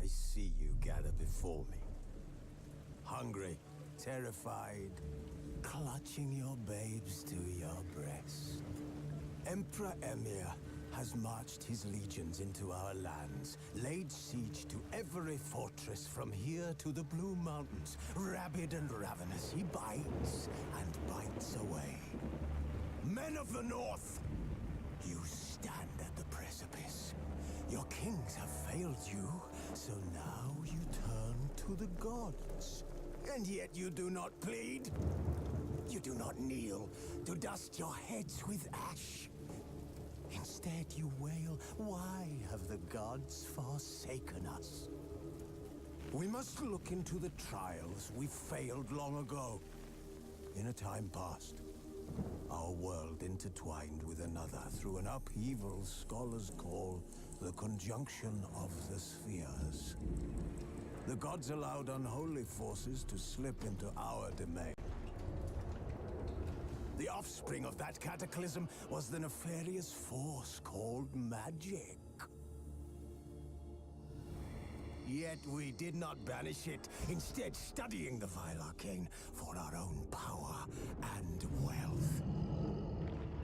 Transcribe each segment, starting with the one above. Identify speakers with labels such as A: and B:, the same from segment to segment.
A: I see you gather before me. Hungry, terrified, clutching your babes to your breast. Emperor Emir has marched his legions into our lands, laid siege to every fortress from here to the Blue Mountains. Rabid and ravenous, he bites and bites away. Men of the North, you stand at the precipice. Your kings have failed you, so now you turn to the gods. And yet you do not plead. You do not kneel to dust your heads with ash. Instead you wail, why have the gods forsaken us? We must look into the trials we failed long ago. In a time past, our world intertwined with another through an upheaval scholars call the conjunction of the spheres. The gods allowed unholy forces to slip into our domain. The offspring of that cataclysm was the nefarious force called magic. Yet we did not banish it, instead studying the vile arcane for our own power and wealth.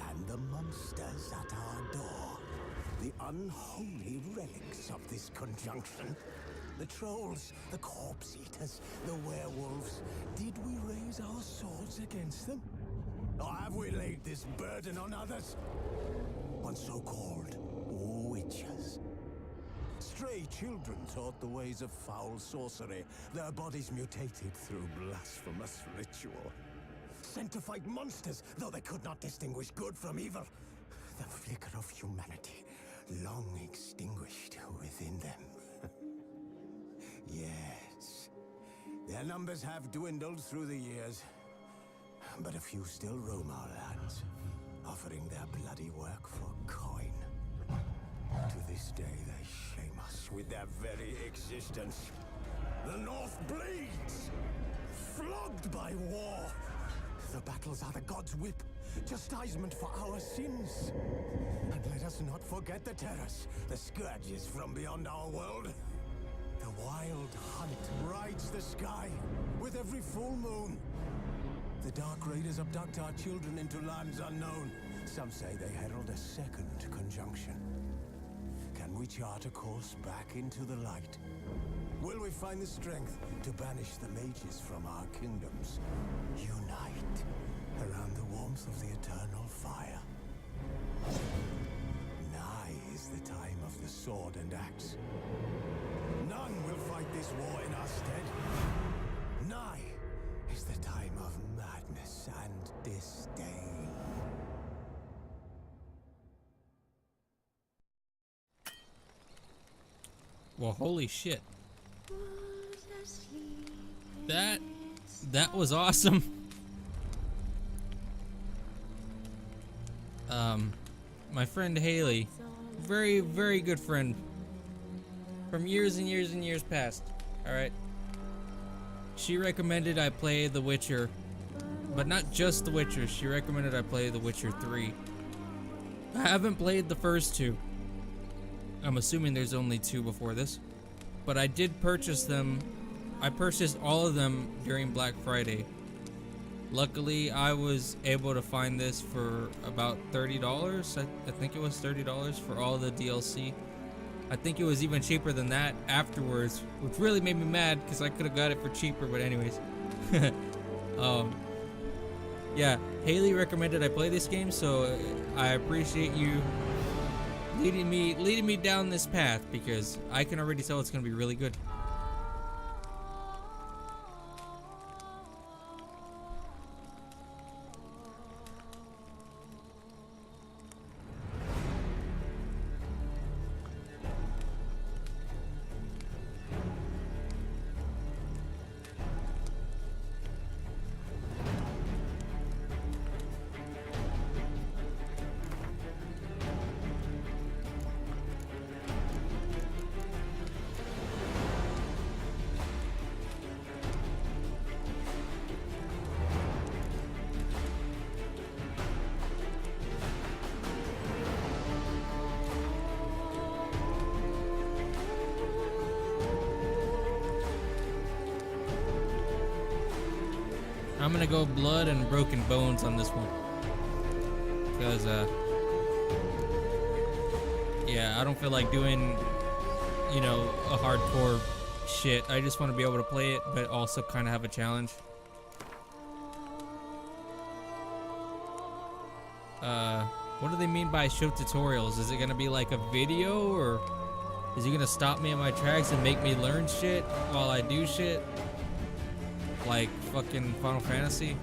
A: And the monsters at our door, the unholy relics of this conjunction. The trolls, the corpse eaters, the werewolves. Did we raise our swords against them? Or have we laid this burden on others? On so-called witches. Stray children taught the ways of foul sorcery, their bodies mutated through blasphemous ritual. Sent to fight monsters, though they could not distinguish good from evil. The flicker of humanity, long extinguished within them. Yes, their numbers have dwindled through the years. But a few still roam our lands, offering their bloody work for coin. To this day, they shame us with their very existence. The North bleeds, flogged by war. The battles are the gods' whip, chastisement for our sins. And let us not forget the terrors, the scourges from beyond our world. The wild hunt rides the sky with every full moon. The Dark Raiders abduct our children into lands unknown. Some say they herald a second conjunction. Can we chart a course back into the light? Will we find the strength to banish the mages from our kingdoms? Unite around the warmth of the eternal fire. Nigh is the time of the sword and axe. None will fight this war in our stead. Nigh is the time of madness and disdain.
B: Well, holy shit. That was awesome. My friend Haley, very, very good friend from years and years and years past. All right. She recommended I play The Witcher, but not just The Witcher. She recommended I play The Witcher 3. I haven't played the first two. I'm assuming there's only two before this, but I did purchase them. I purchased all of them during Black Friday. Luckily, I was able to find this for about $30. I think it was $30 for all the DLC. I think it was even cheaper than that afterwards, which really made me mad because I could have got it for cheaper, but anyways. Yeah, Haley recommended I play this game, so I appreciate you leading me down this path because I can already tell it's going to be really good. I'm gonna go blood and broken bones on this one. Because, yeah, I don't feel like doing, you know, a hardcore shit. I just want to be able to play it, but also kind of have a challenge. What do they mean by show tutorials? Is it gonna be like a video, or is he gonna stop me in my tracks and make me learn shit while I do shit? Like fucking Final Fantasy?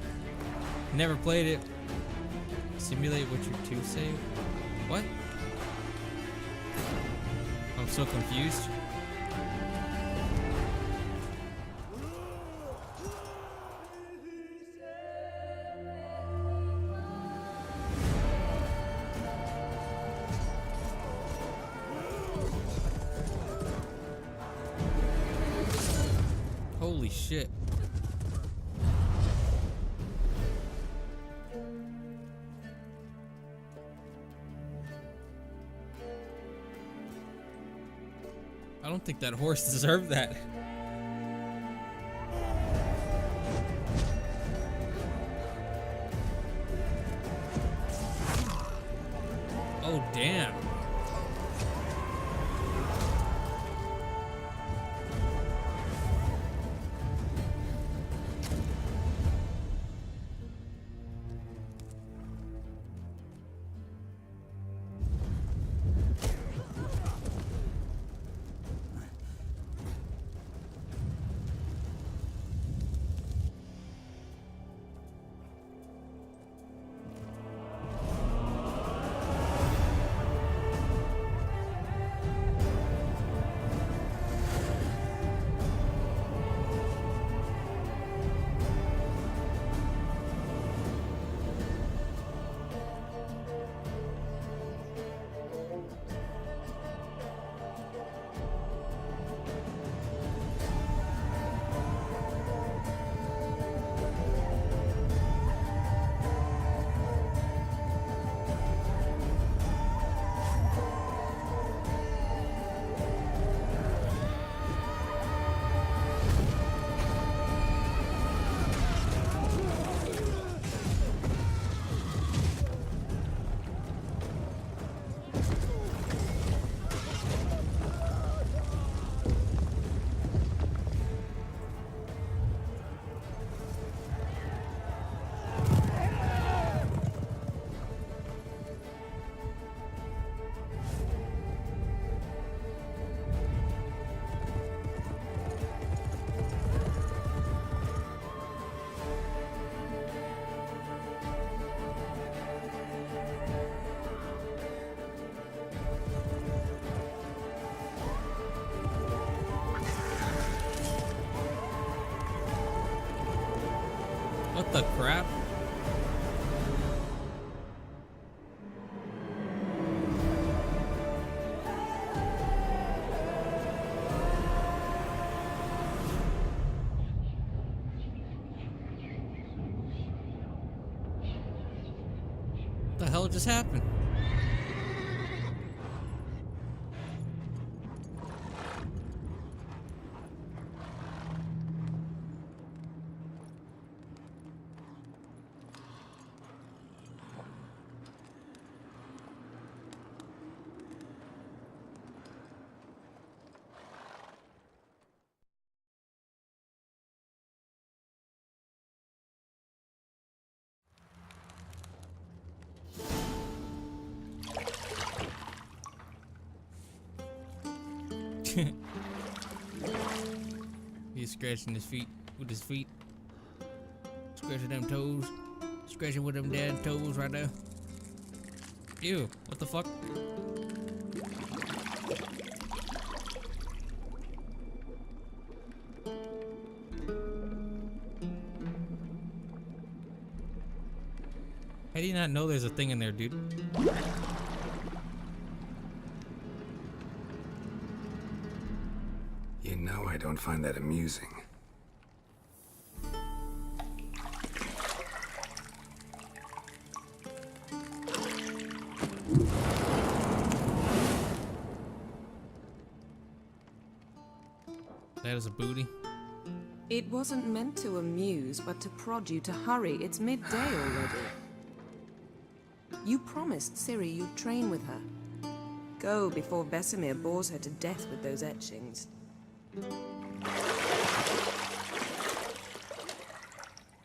B: Never played it. Simulate Witcher 2 save? What? I'm so confused. Holy shit. I don't think that horse deserved that. Oh, damn. What the crap? What the hell just happened? He's scratching his feet with his feet. Scratching them toes. Scratching with them dead toes right there. Ew, what the fuck? How do you not know there's a thing in there, dude?
C: You know I don't find that amusing.
B: That is a booty.
D: It wasn't meant to amuse, but to prod you to hurry. It's midday already. You promised Ciri you'd train with her. Go before Vesemir bores her to death with those etchings.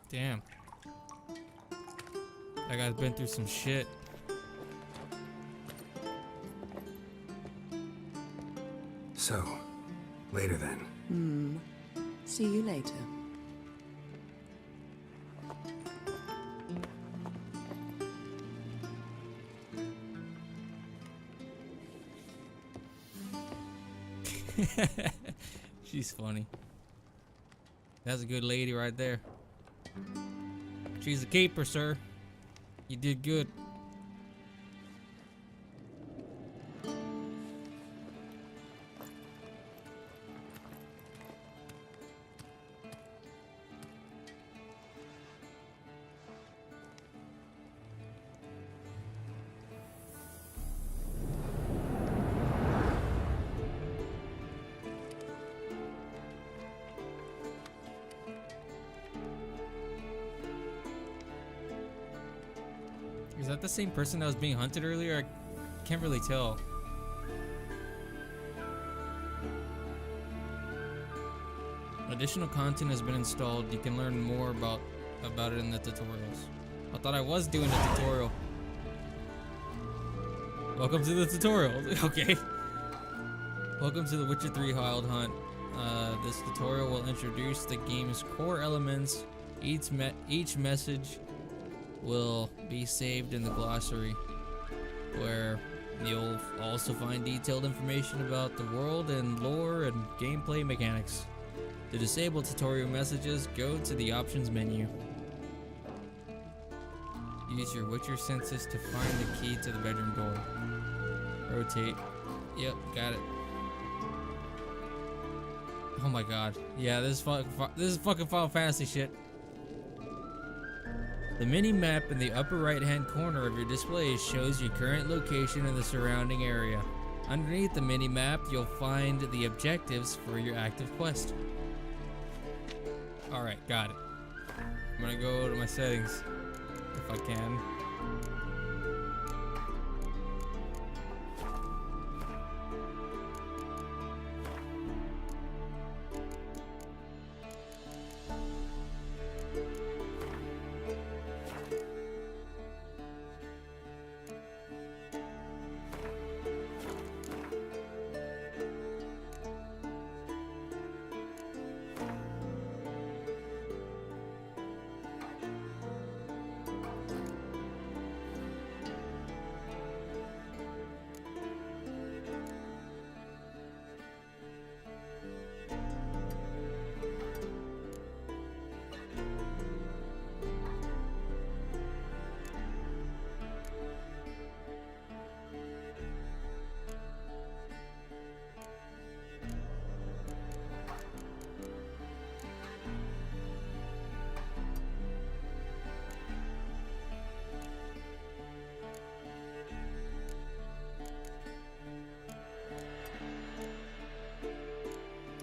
B: Damn. That guy's been through some shit.
C: So, later then.
D: See you later.
B: She's funny. That's a good lady right there. She's a keeper, sir. You did good. Is that the same person that was being hunted earlier? I can't really tell. Additional content has been installed. You can learn more about it in the tutorials. I thought I was doing a tutorial. Welcome to the tutorial. Okay. Welcome to The Witcher 3 Wild Hunt. This tutorial will introduce the game's core elements. Each message will be saved in the glossary, where you'll also find detailed information about the world and lore and gameplay mechanics. To disable tutorial messages, go to the options menu. Use your Witcher senses to find the key to the bedroom door. Rotate. Yep, got it. Oh my god. Yeah, this is fucking Final Fantasy shit. The mini-map in the upper right-hand corner of your display shows your current location in the surrounding area. Underneath the mini-map, you'll find the objectives for your active quest. Alright, got it. I'm gonna go to my settings, if I can.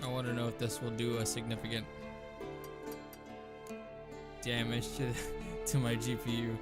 B: I want to know if this will do a significant damage to my GPU.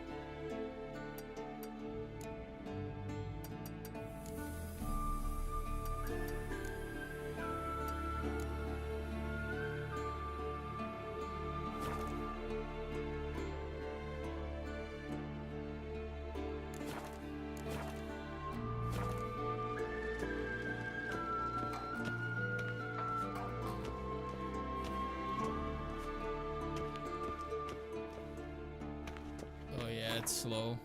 B: Oh yeah, it's slow.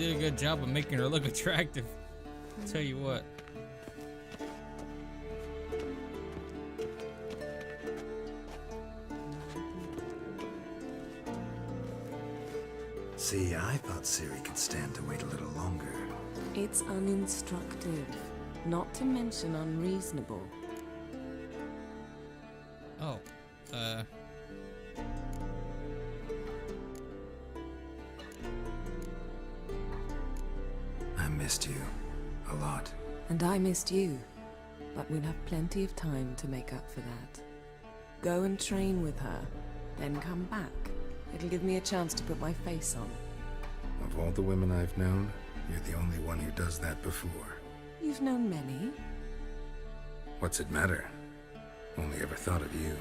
B: did a good job of making her look attractive. I'll tell you what.
C: See, I thought Ciri could stand to wait a little longer.
D: It's uninstructive, not to mention unreasonable.
B: Oh,
C: I missed you a lot.
D: And I missed you, but we'll have plenty of time to make up for that. Go and train with her, then come back. It'll give me a chance to put my face on.
C: Of all the women I've known, you're the only one who does that before.
D: You've known many.
C: What's it matter? Only ever thought of you.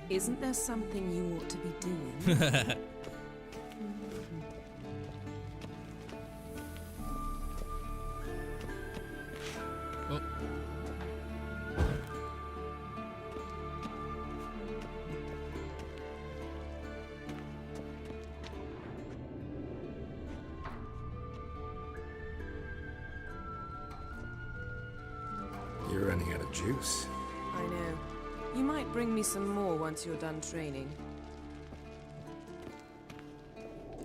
D: Isn't there something you ought to be doing?
B: oh.
C: You're running out of juice.
D: I know. You might bring me some more once you're done training.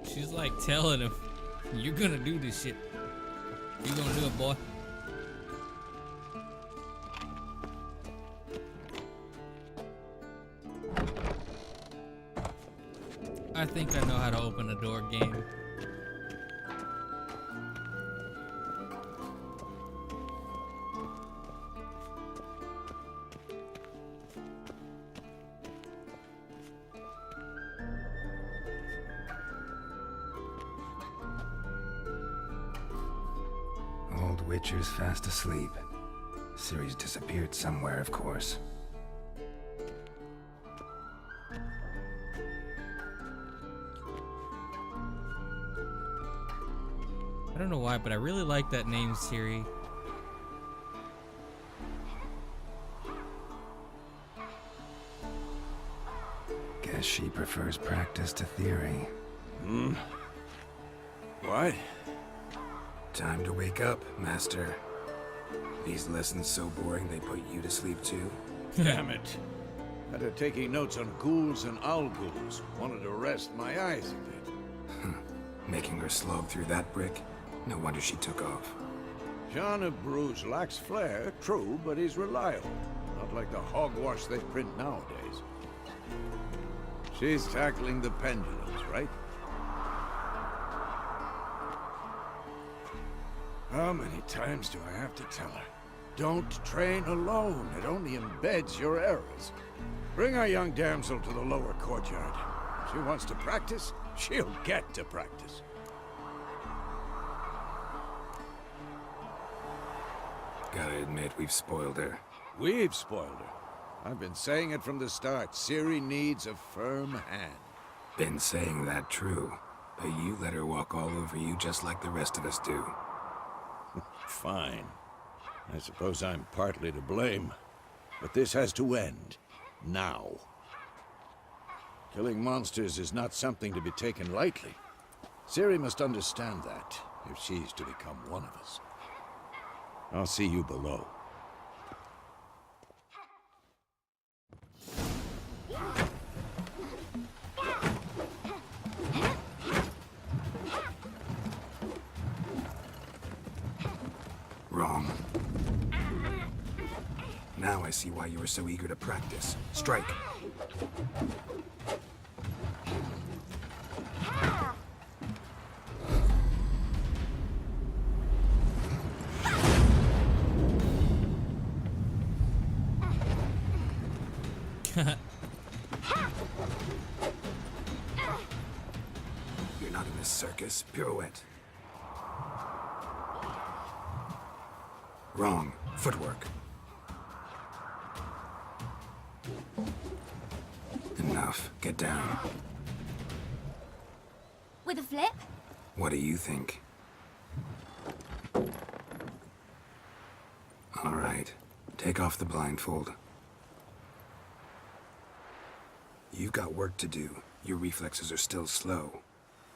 B: She's like telling him, you're gonna do this shit. You gonna do it, boy. I think I know how to open a door game.
C: Old Witcher's fast asleep. Ciri's disappeared somewhere, of course.
B: I don't know why, but I really like that name, Ciri.
C: Guess she prefers practice to theory.
A: What?
C: Time to wake up, Master. These lessons so boring they put you to sleep too?
E: Damn it. Had her taking notes on ghouls and owl ghouls. Wanted to rest my eyes a bit.
C: Making her slog through that brick? No wonder she took off.
E: John of Bruges lacks flair, true, but he's reliable. Not like the hogwash they print nowadays. She's tackling the pendulums, right? How many times do I have to tell her? Don't train alone. It only embeds your errors. Bring our young damsel to the lower courtyard. If she wants to practice, she'll get to practice.
C: Gotta admit, we've spoiled her.
E: We've spoiled her. I've been saying it from the start. Ciri needs a firm hand.
C: Been saying that true, but you let her walk all over you just like the rest of us do.
E: Fine. I suppose I'm partly to blame. But this has to end. Now. Killing monsters is not something to be taken lightly. Ciri must understand that, if she's to become one of us. I'll see you below.
C: Wrong. Now I see why you were so eager to practice. Strike. You're not in this circus. Pirouette. Wrong. Footwork. Enough. Get down.
F: With a flip?
C: What do you think? All right. Take off the blindfold. You've got work to do. Your reflexes are still slow.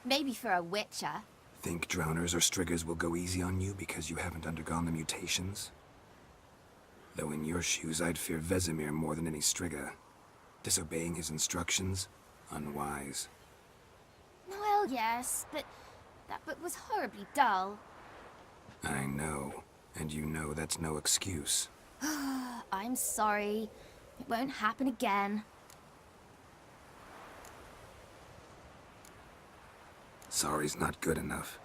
F: Maybe for a witcher.
C: Think drowners or striggers will go easy on you because you haven't undergone the mutations? Though in your shoes, I'd fear Vesemir more than any strigger. Disobeying his instructions? Unwise.
F: Well, yes, but that book was horribly dull.
C: I know. And you know that's no excuse.
F: I'm sorry. It won't happen again.
C: Sorry's not good enough.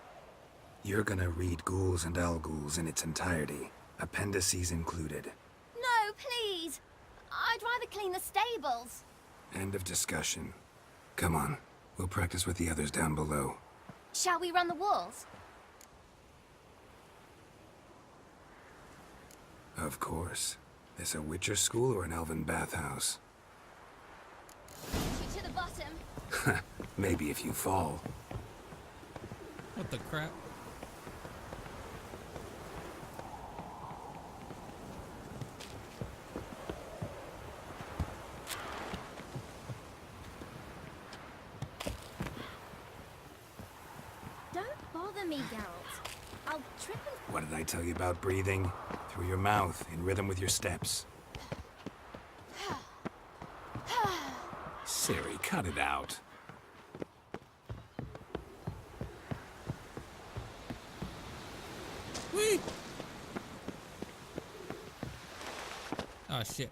C: You're gonna read Ghouls and Al-Ghouls in its entirety, appendices included.
F: No, please! I'd rather clean the stables.
C: End of discussion. Come on, we'll practice with the others down below.
F: Shall we run the walls?
C: Of course. This a Witcher school or an elven bathhouse?
F: To the bottom.
C: Maybe if you fall.
B: What the crap?
F: Don't bother me, Geralt. I'll trip and...
C: What did I tell you about breathing? Through your mouth, in rhythm with your steps. Siri, cut it out.
B: Whee! Oh shit.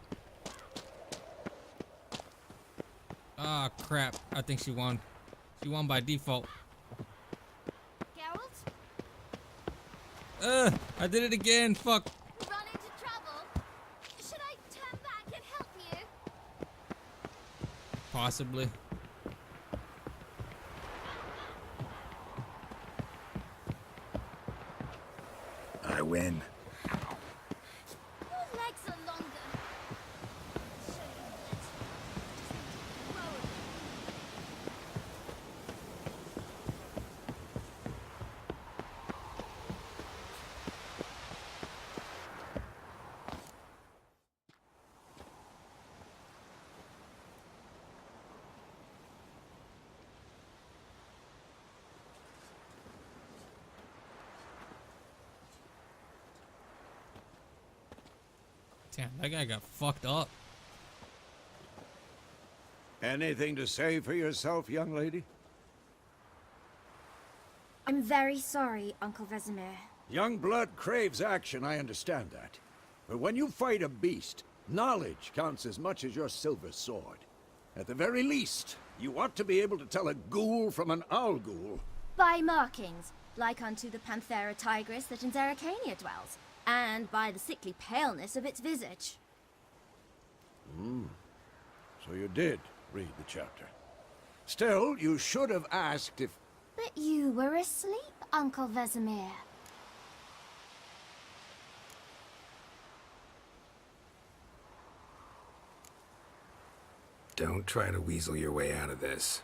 B: Ah, crap. I think she won. She won by default.
F: Geralt?
B: I did it again. Fuck.
F: Run into trouble? Should I turn back and help you?
B: Possibly.
C: I win.
F: Your legs are longer. Show you that. Whoa.
B: Damn, that guy got fucked up.
E: Anything to say for yourself, young lady?
F: I'm very sorry, Uncle Vesemir.
E: Young blood craves action, I understand that. But when you fight a beast, knowledge counts as much as your silver sword. At the very least, you ought to be able to tell a ghoul from an owl-ghoul.
F: By markings, like unto the Panthera tigris that in Zerrikania dwells, and by the sickly paleness of its visage.
E: So you did read the chapter. Still, you should have asked if...
F: But you were asleep, Uncle Vesemir.
C: Don't try to weasel your way out of this.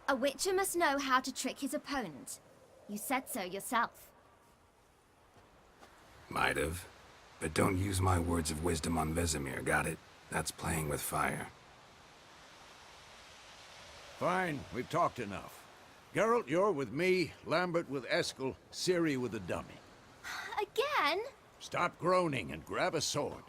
F: A witcher must know how to trick his opponent. You said so yourself.
C: Might have. But don't use my words of wisdom on Vesemir, got it? That's playing with fire.
E: Fine, we've talked enough. Geralt, you're with me, Lambert with Eskel, Ciri with the dummy.
F: Again?
E: Stop groaning and grab a sword.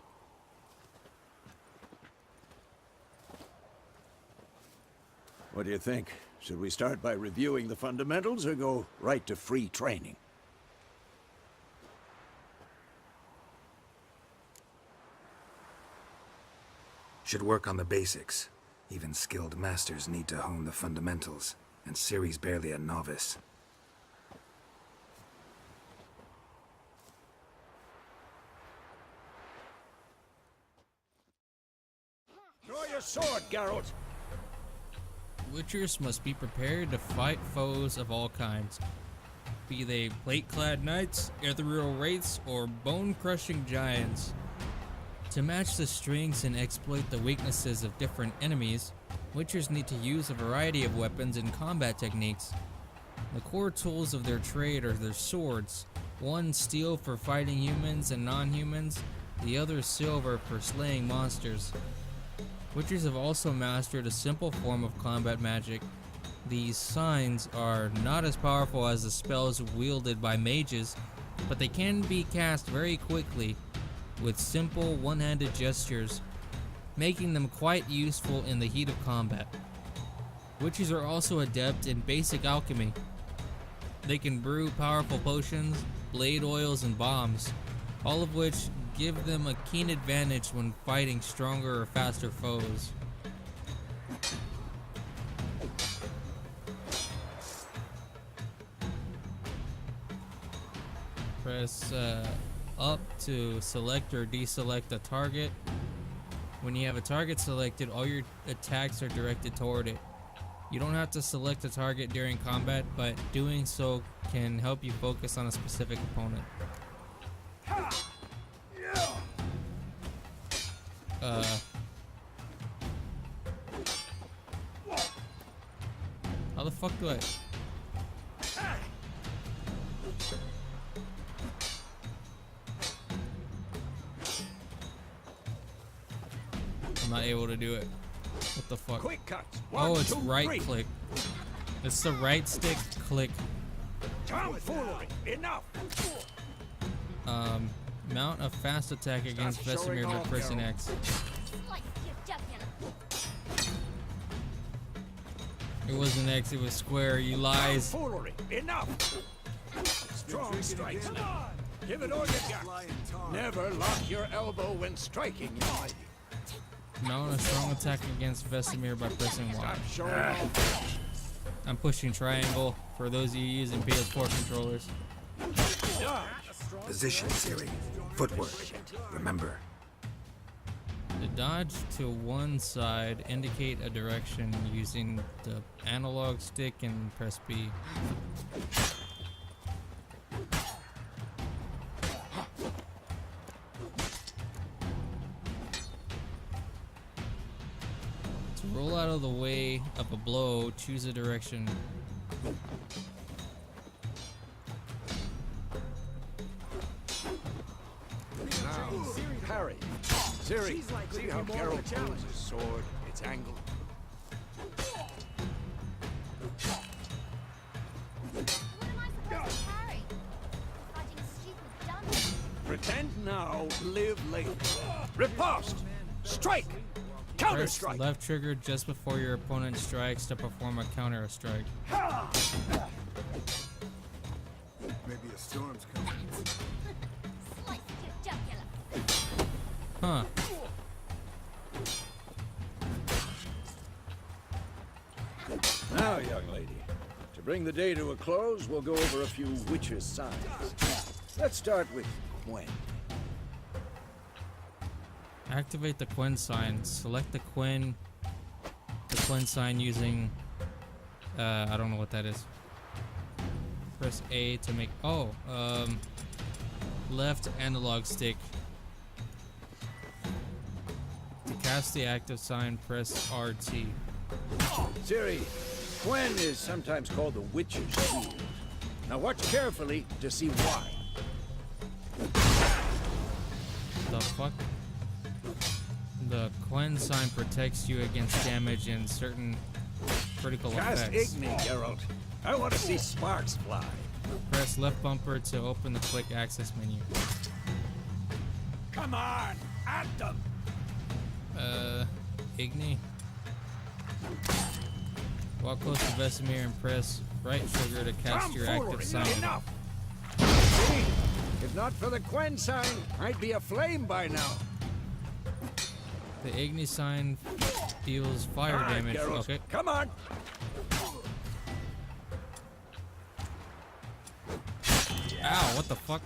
E: What do you think? Should we start by reviewing the fundamentals or go right to free training?
C: Should work on the basics. Even skilled masters need to hone the fundamentals, and Ciri's barely a novice.
E: Draw your sword, Geralt!
B: Witchers must be prepared to fight foes of all kinds, be they plate-clad knights, ethereal wraiths, or bone-crushing giants. To match the strengths and exploit the weaknesses of different enemies, Witchers need to use a variety of weapons and combat techniques. The core tools of their trade are their swords, one steel for fighting humans and non-humans, the other silver for slaying monsters. Witchers have also mastered a simple form of combat magic. These signs are not as powerful as the spells wielded by mages, but they can be cast very quickly with simple one-handed gestures, making them quite useful in the heat of combat. Witches are also adept in basic alchemy. They can brew powerful potions, blade oils, and bombs, all of which give them a keen advantage when fighting stronger or faster foes. Press up to select or deselect a target. When you have a target selected, all your attacks are directed toward it. You don't have to select a target during combat, but doing so can help you focus on a specific opponent. How the fuck do I... I'm not able to do it. What the fuck?
E: Quick cuts.
B: Oh, it's
E: 1, 2,
B: right
E: 3.
B: click. It's the right stick click.
E: Tomfoolery. Enough.
B: Mount a fast attack against
E: Stop showing
B: Vesemir by
E: off,
B: pressing
E: Geralt.
B: X.
F: Slice your jugular.
B: It wasn't X, it was square, you lies.
E: Tomfoolery. Enough. Strong strikes now. Give it all you got. Never lock your elbow when striking.
B: Mount a strong attack against Vesemir by pressing Y.
E: Stop showing off.
B: I'm pushing triangle for those of you using PS4 controllers.
C: Position, Ciri. Footwork. Remember.
B: To dodge to one side, indicate a direction using the analog stick and press B. To roll out of the way of a blow, choose a direction.
E: Now, parry. Ciri, see how Geralt pulls his sword, its angle.
F: What am I supposed to parry? Fighting a stupid dummy.
E: Pretend now, live later. Riposte! Strike! Counter
B: Press
E: strike!
B: left trigger just before your opponent strikes to perform a counter strike.
A: Maybe a storm's coming.
F: Slice your jugular.
B: Huh.
E: Now, young lady, to bring the day to a close, we'll go over a few witches' signs. Let's start with Quen.
B: Activate the Quen sign. Select the Quen sign using I don't know what that is. Press A to make left analog stick. To cast the active sign, press RT.
E: Ciri, Quen is sometimes called the Witch's Shield. Now watch carefully to see why.
B: The fuck? The Quen sign protects you against damage and certain critical
E: Cast
B: effects.
E: Igni, Geralt. I want to see sparks fly.
B: Press left bumper to open the quick access menu.
E: Come on, at them!
B: Igni. Walk close to Vesemir and press right trigger to cast your active sign.
E: Enough! See? If not for the Quen sign, I'd be aflame by now.
B: The Igni sign deals fire
E: All right,
B: damage.
E: Geralt,
B: Okay.
E: come on!
B: Ow, what the fuck?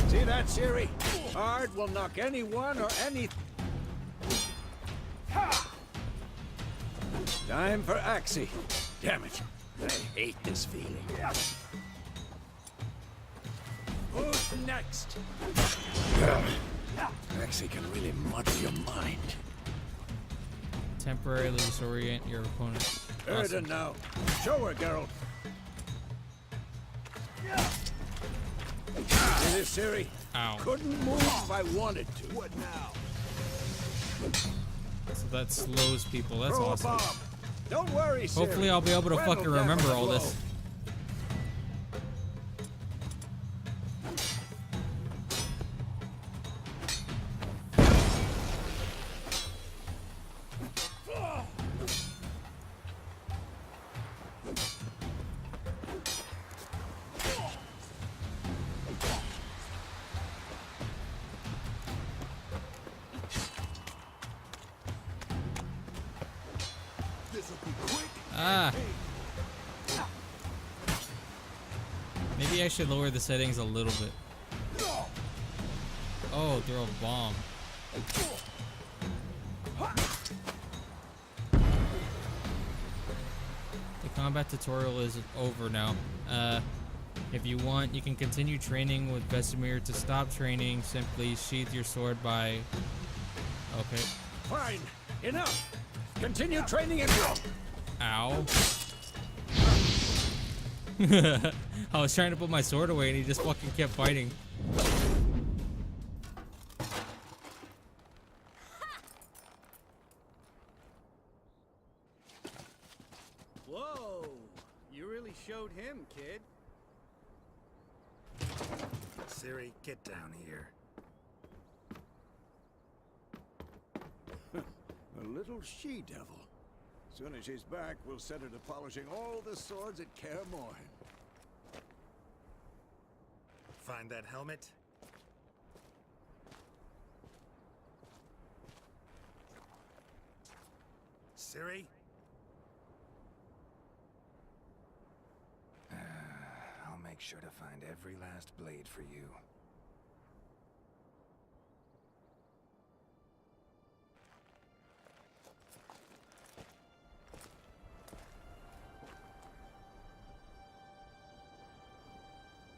E: See that, Ciri? Hard will knock anyone or any... Time for Axie. Damn it. I hate this feeling. Who's next? Axie can really muddle your mind.
B: Temporarily disorient your opponent.
E: Erden now. Show her, Geralt. See this, Ciri?
B: Ow.
E: Couldn't move if I wanted to.
A: What now?
B: So that slows people. That's
E: Throw a
B: awesome.
E: bomb. Don't worry, Ciri.
B: Hopefully I'll be able to
E: Rattle
B: fucking
E: them
B: remember
E: with a
B: all
E: blow.
B: this. Ah. Maybe I should lower the settings a little bit. Oh, throw a bomb. The combat tutorial is over now. If you want, you can continue training with Vesemir. To stop training, simply sheath your sword by... Okay.
E: Fine. Enough. Continue training and go.
B: Ow. I was trying to put my sword away and he just fucking kept fighting.
G: Whoa! You really showed him, kid.
C: Ciri, get down here.
E: A little she-devil. Soon as she's back, we'll set her to polishing all the swords at Kaer Morhen.
C: Find that helmet? Ciri? I'll make sure to find every last blade for you.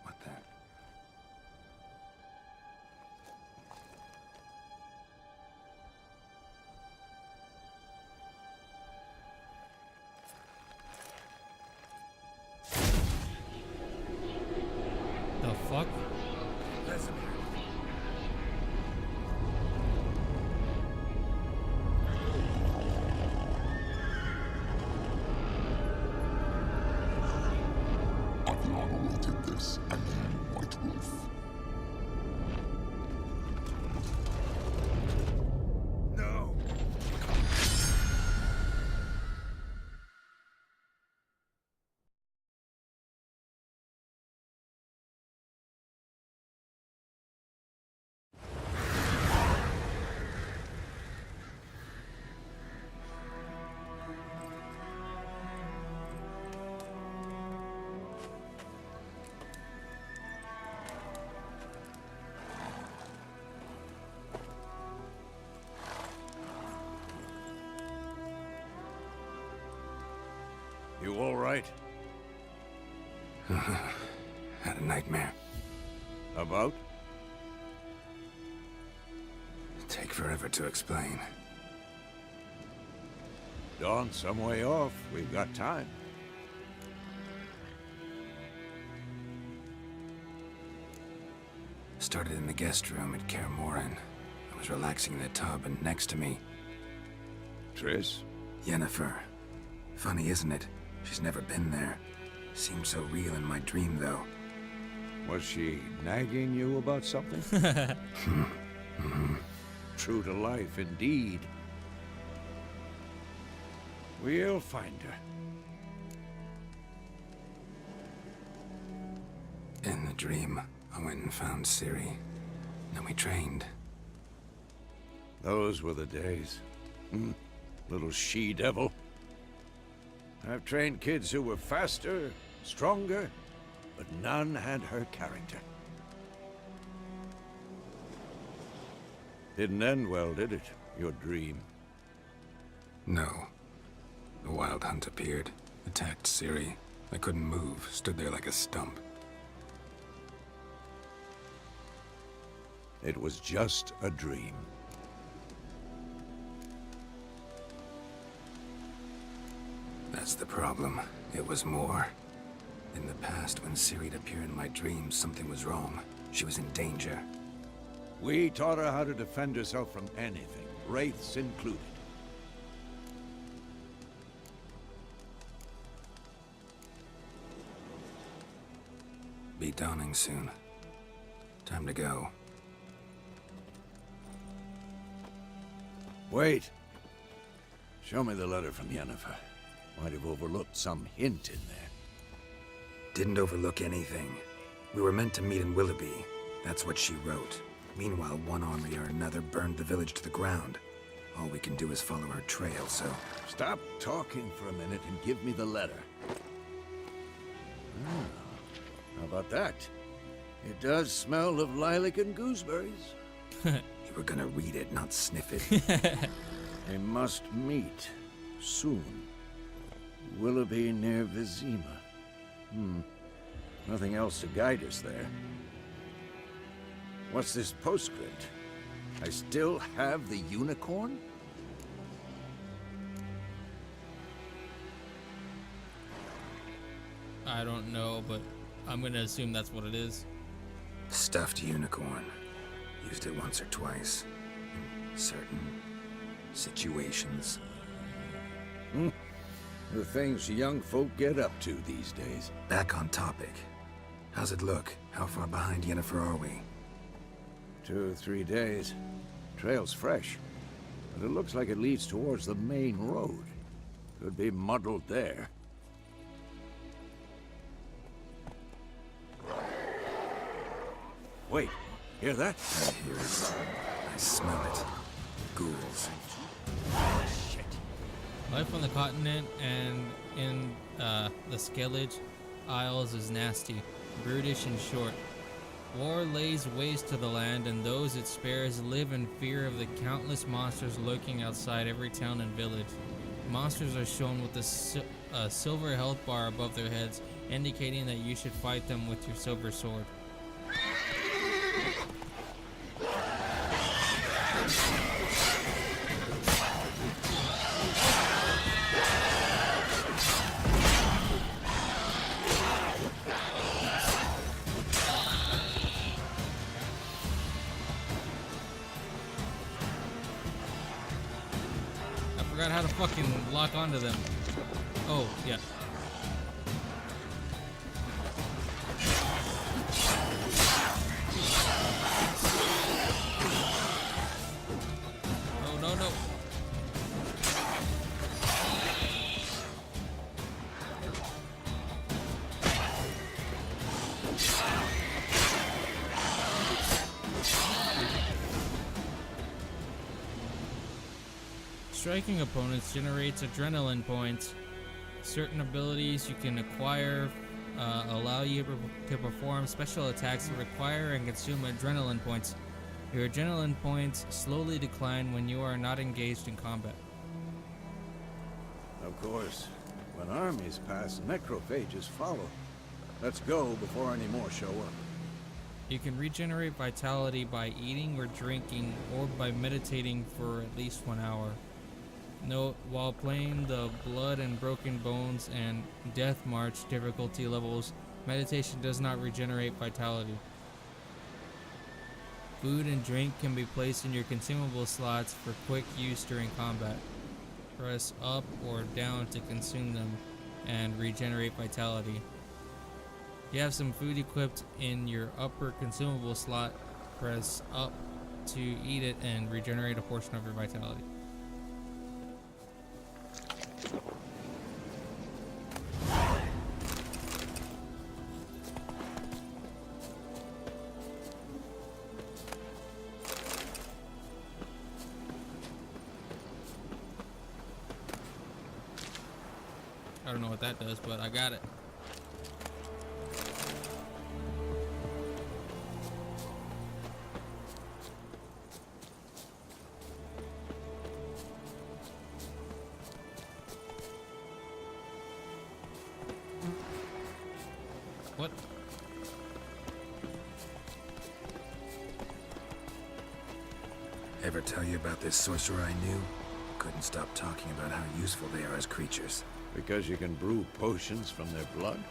C: What then?
B: The fuck?
C: Vesemir.
H: Adriano did this, and you, White Wolf.
C: No!
E: You all right?
C: Had a nightmare.
E: About?
C: Take forever to explain.
E: Dawn's some way off. We've got time.
C: Started in the guest room at Kaer Morhen. I was relaxing in a tub, and next to me,
E: Triss?
C: Yennefer. Funny, isn't it? She's never been there. Seemed so real in my dream, though.
E: Was she nagging you about something? True to life, indeed. We'll find her.
C: In the dream, I went and found Ciri. Then we trained.
E: Those were the days. Little she-devil. I've trained kids who were faster, stronger, but none had her character. Didn't end well, did it? Your dream?
C: No. The Wild Hunt appeared, attacked Ciri. I couldn't move, stood there like a stump.
E: It was just a dream.
C: That's the problem. It was more. In the past, when Ciri'd appear in my dreams, something was wrong. She was in danger.
E: We taught her how to defend herself from anything, wraiths included.
C: Be dawning soon. Time to go.
E: Wait. Show me the letter from Yennefer. Might have overlooked some hint in there.
C: Didn't overlook anything. We were meant to meet in Willoughby. That's what she wrote. Meanwhile, one army or another burned the village to the ground. All we can do is follow her trail, so...
E: Stop talking for a minute and give me the letter. Ah, how about that? It does smell of lilac and gooseberries.
C: You were gonna read it, not sniff it.
E: They must meet soon. Willoughby near Vizima. Nothing else to guide us there. What's this postscript? I still have the unicorn?
B: I don't know, but I'm gonna assume that's what it is.
C: Stuffed unicorn. Used it once or twice. In certain situations.
E: The things young folk get up to these days.
C: Back on topic. How's it look? How far behind Yennefer are we?
E: 2 or 3 days. Trail's fresh, but it looks like it leads towards the main road. Could be muddled there. Wait, hear that?
C: I hear it. I smell it. Ghouls.
B: Life on the continent and in the Skellige Isles is nasty, brutish, and short. War lays waste to the land, and those it spares live in fear of the countless monsters lurking outside every town and village. Monsters are shown with a silver health bar above their heads, indicating that you should fight them with your silver sword. I forgot how to fucking lock onto them. Oh, yeah. Oh, no, no. Striking opponents generates adrenaline points. Certain abilities you can acquire allow you to perform special attacks that require and consume adrenaline points. Your adrenaline points slowly decline when you are not engaged in combat.
E: Of course, when armies pass, necrophages follow. Let's go before any more show up.
B: You can regenerate vitality by eating or drinking, or by meditating for at least 1 hour. Note, while playing the Blood and Broken Bones and Death March difficulty levels, meditation does not regenerate vitality. Food and drink can be placed in your consumable slots for quick use during combat. Press up or down to consume them and regenerate vitality. You have some food equipped in your upper consumable slot. Press up to eat it and regenerate a portion of your vitality. I don't know what that does, but I got it. What?
C: Ever tell you about this sorcerer I knew? Couldn't stop talking about how useful they are as creatures.
E: Because you can brew potions from their blood?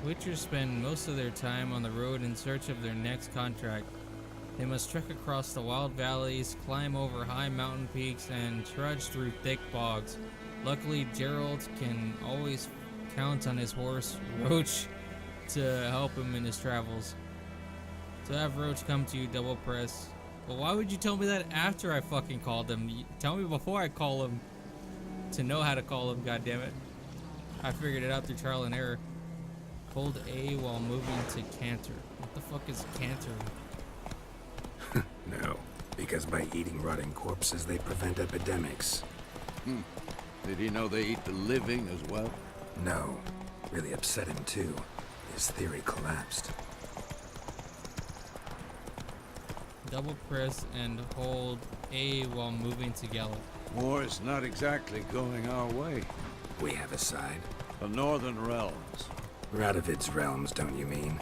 B: Witchers spend most of their time on the road in search of their next contract. They must trek across the wild valleys, climb over high mountain peaks, and trudge through thick bogs. Luckily, Gerald can always count on his horse, Roach, to help him in his travels. To have Roach come to you, Double Press. Well, why would you tell me that after I fucking called him? Tell me before I call him to know how to call him, goddammit. I figured it out through trial and error. Hold A while moving to canter. What the fuck is canter?
C: No, because by eating rotting corpses, they prevent epidemics.
E: Did he know they eat the living as well?
C: No, really upset him too. His theory collapsed.
B: Double press and hold A while moving to gallop.
E: War's not exactly going our way.
C: We have a side.
E: The Northern Realms.
C: Radovid's realms, don't you mean?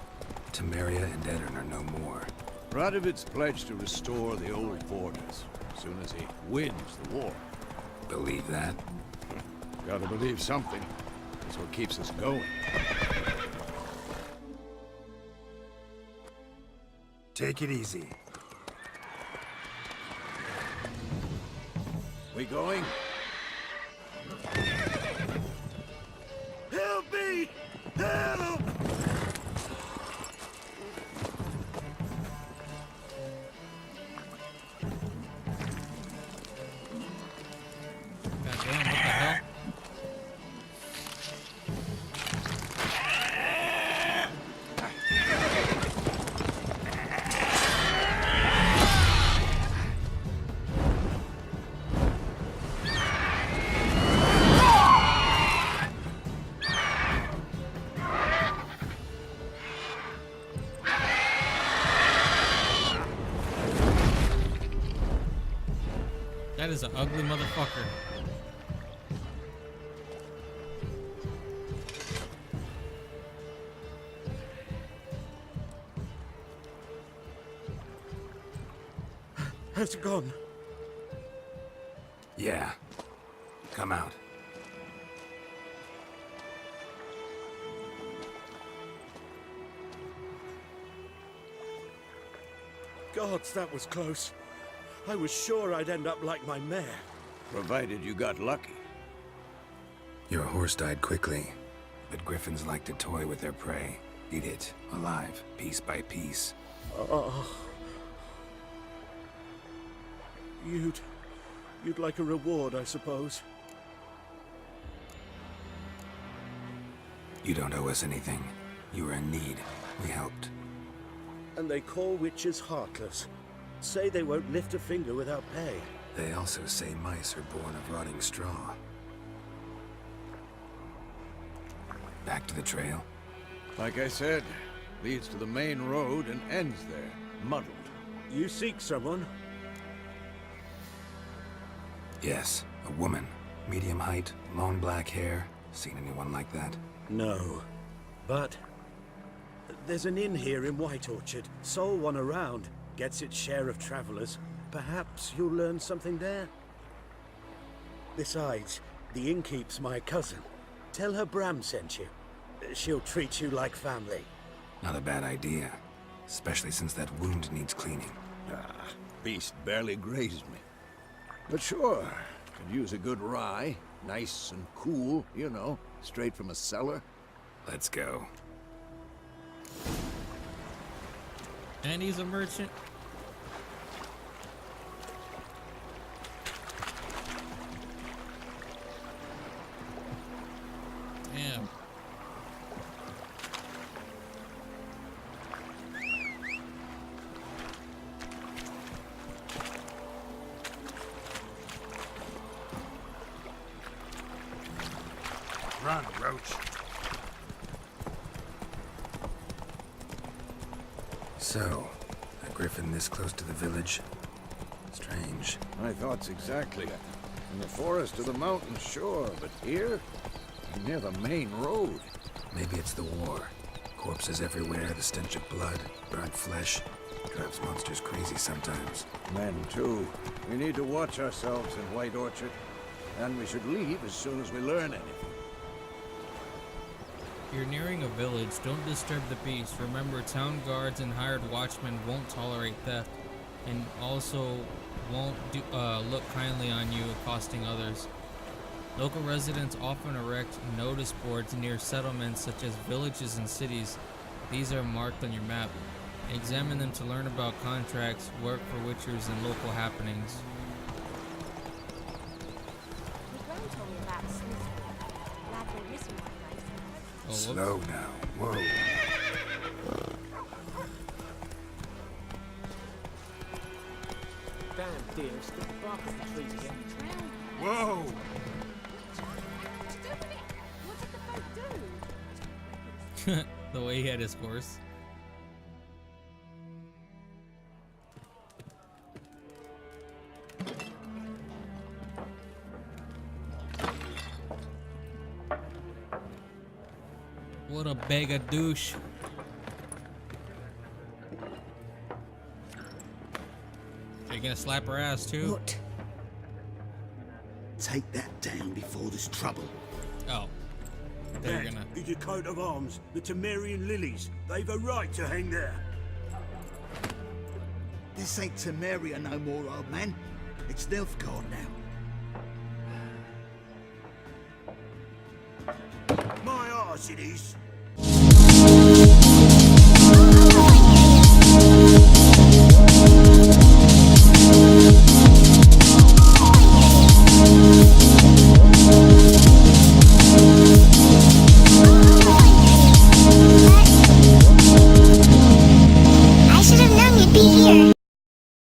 C: Temeria and Edirn are no more.
E: Radovid's pledged to restore the old borders as soon as he wins the war.
C: Believe that?
E: Gotta believe something. That's what keeps us going.
C: Take it easy.
E: We going? Help me! Help!
B: Goddamn, what the hell? That is an ugly motherfucker.
E: Has it gone?
C: Yeah. Come out.
I: Gods, that was close. I was sure I'd end up like my mare.
E: Provided you got lucky.
C: Your horse died quickly, but griffins like to toy with their prey. Eat it, alive, piece by piece.
I: You'd like a reward, I suppose.
C: You don't owe us anything. You were in need. We helped.
I: And they call witches heartless. Say they won't lift a finger without pay.
C: They also say mice are born of rotting straw. Back to the trail?
E: Like I said, leads to the main road and ends there, muddled.
I: You seek someone?
C: Yes, a woman. Medium height, long black hair. Seen anyone like that?
I: No. But there's an inn here in White Orchard. Sole one around. Gets its share of travelers. Perhaps you'll learn something there. Besides, the innkeep's my cousin. Tell her Bram sent you. She'll treat you like family.
C: Not a bad idea. Especially since that wound needs cleaning.
E: Beast barely grazed me. But sure, could use a good rye. Nice and cool, you know, straight from a cellar.
C: Let's go.
B: And he's a merchant. Damn.
C: Run, Roach. So, a griffin this close to the village? Strange.
E: My thoughts exactly. In the forest or the mountains, sure, but here? Near the main road.
C: Maybe it's the war. Corpses everywhere, the stench of blood, burnt flesh. Drives monsters crazy sometimes.
E: Men, too. We need to watch ourselves in White Orchard. And we should leave as soon as we learn anything.
B: you're nearing a village, don't disturb the peace. Remember, town guards and hired watchmen won't tolerate theft, and also won't look kindly on you accosting others. Local residents often erect notice boards near settlements such as villages and cities. These are marked on your map. Examine them to learn about contracts, work for witchers, and local happenings. Oh, whoops.
C: Slow now. Whoa.
J: Damn deer, still bark at the trees again.
E: Whoa!
B: The way he had his horse. What a bag of douche. Are you gonna slap her ass too?
K: What? Take that down before there's trouble.
B: Oh. They're
I: That
B: gonna.
I: is your coat of arms, the Temerian lilies. They've a right to hang there.
K: This ain't Temeria no more, old man. It's Nilfgaard now.
I: My arse it is.